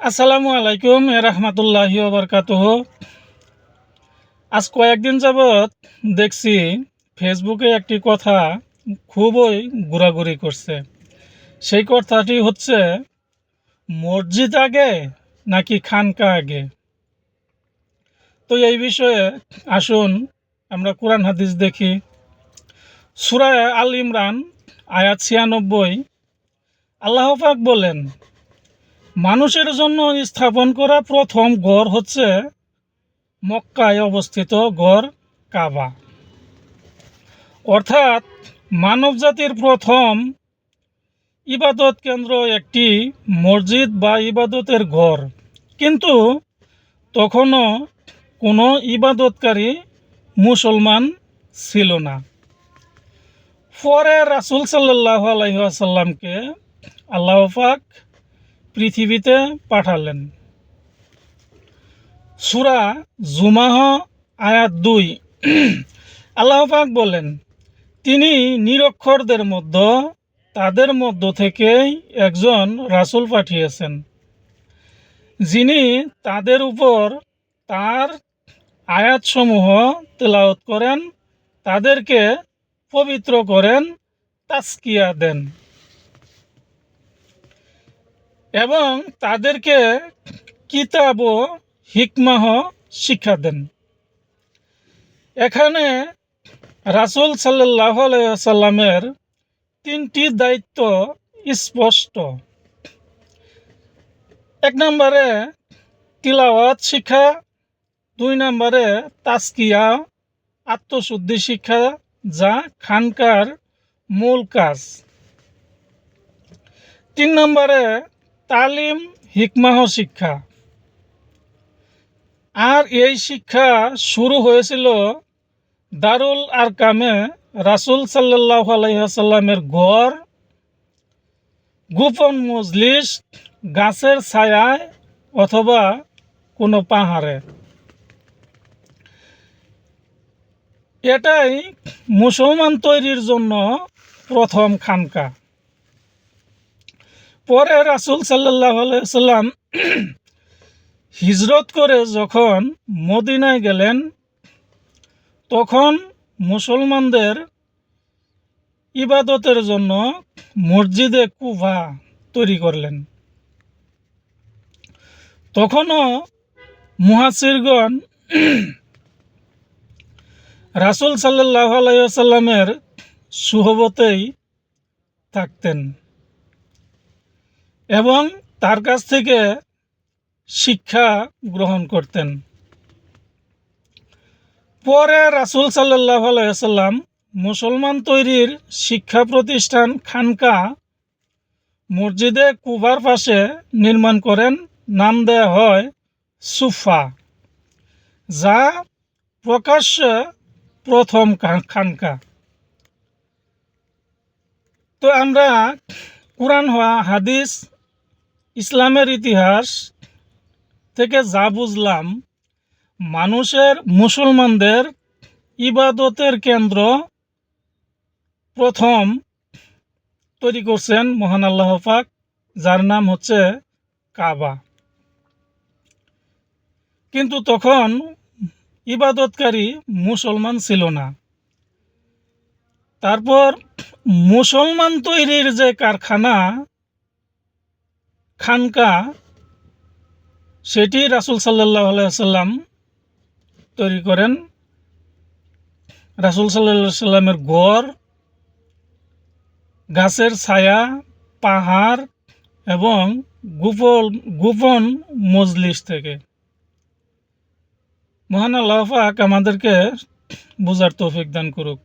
আসসালামু আলাইকুম রহমতুল্লাহি ওবরকাতুহ। আজ কয়েকদিন যাবৎ দেখছি ফেসবুকে একটি কথা খুবই ঘোরাঘুরি করছে। সেই কথাটি হচ্ছে, মসজিদ আগে নাকি খানকা আগে। তো এই বিষয়ে আসুন আমরা কোরআন হাদিস দেখি। সূরা আল ইমরান আয়াত ৯৬, আল্লাহ পাক বলেন, মানুষের জন্য স্থাপন করা প্রথম ঘর হচ্ছে মক্কায় অবস্থিত ঘর কাবা। অর্থাৎ মানবজাতির প্রথম ইবাদত কেন্দ্র একটি মসজিদ বা ইবাদতের ঘর। কিন্তু তখনও কোনো ইবাদতকারী মুসলমান ছিল না। পরে রাসূল সাল্লাল্লাহু আলাইহি ওয়াসাল্লামকে আল্লাহ পাক পৃথিবীতে পাঠালেন। সূরা জুমাহ আয়াত ২, আল্লাহ পাক বলেন, তিনি নিরক্ষরদের তাদের মধ্য থেকেই একজন রাসূল পাঠিয়েছেন, যিনি তাদের উপর তার আয়াতসমূহ তেলাওয়াত করেন, তাদেরকে পবিত্র করেন, তাজকিয়া দেন এবং তাদেরকে কিতাব ও হিকমাহ শিক্ষা দেন। এখানে রাসূল সাল্লাল্লাহু আলাইহি ওয়াসাল্লামের ৩টি দায়িত্ব স্পষ্ট। ১ নম্বরে তিলাওয়াত শিক্ষা, ২ নম্বরে তাজকিয়া আত্মশুদ্ধি শিক্ষা, যা খানকার মূল কাজ, ৩ নম্বরে তালিম হিকমাহ শিক্ষা। আর এই শিক্ষা শুরু হয়েছিল দারুল আরকামে, রাসূল সাল্লাল্লাহু আলাইহি ওয়াসাল্লামের ঘর, গোপন মজলিস, গাছের ছায়ায় অথবা কোনো পাহাড়ে। এটাই মুসলমান তৈরির জন্য প্রথম খানকা। পরে রাসূল সাল্লাল্লাহু আলাইহি ওয়াসাল্লাম হিজরত করে যখন মদিনায় গেলেন, তখন মুসলমানদের ইবাদতের জন্য মসজিদে কুফা তৈরি করলেন। তখনও মুহাজিরগণ রাসূল সাল্লাল্লাহু আলাইহি ওয়াসাল্লামের সুহবতেই থাকতেন এবং তার কাছ থেকে শিক্ষা গ্রহণ করতেন। পরে রাসূল সাল্লাল্লাহু আলাইহি ওয়াসাল্লাম মুসলমান তৈরির শিক্ষা প্রতিষ্ঠান খানকা মসজিদে কুবার পাশে নির্মাণ করেন। নাম দেয়া হয় সুফা, যা প্রকাশ্যে প্রথম খানকা। তো আমরা কুরআন হাদিস ইসলামের ইতিহাস থেকে যা বুঝলাম, মুসলমানদের ইবাদতের কেন্দ্র প্রথম তৈরি করছেন মহান আল্লাহ পাক, যার নাম হচ্ছে কাবা। কিন্তু তখন ইবাদতকারী মুসলমান ছিল না। তারপর মুসলমান তৈরির যে কারখানা খানকা, সেটি রাসূল সাল্লাল্লাহু আলাইহি ওয়াসাল্লাম তৈরি করেন। রাসূল সাল্লাল্লাহু আলাইহি ওয়াসাল্লামের ঘর, গাছের ছায়া, পাহাড় এবং গোপন মজলিস থেকে। মহান আল্লাহ পাক আমাদেরকে বুঝার তৌফিক দান করুক।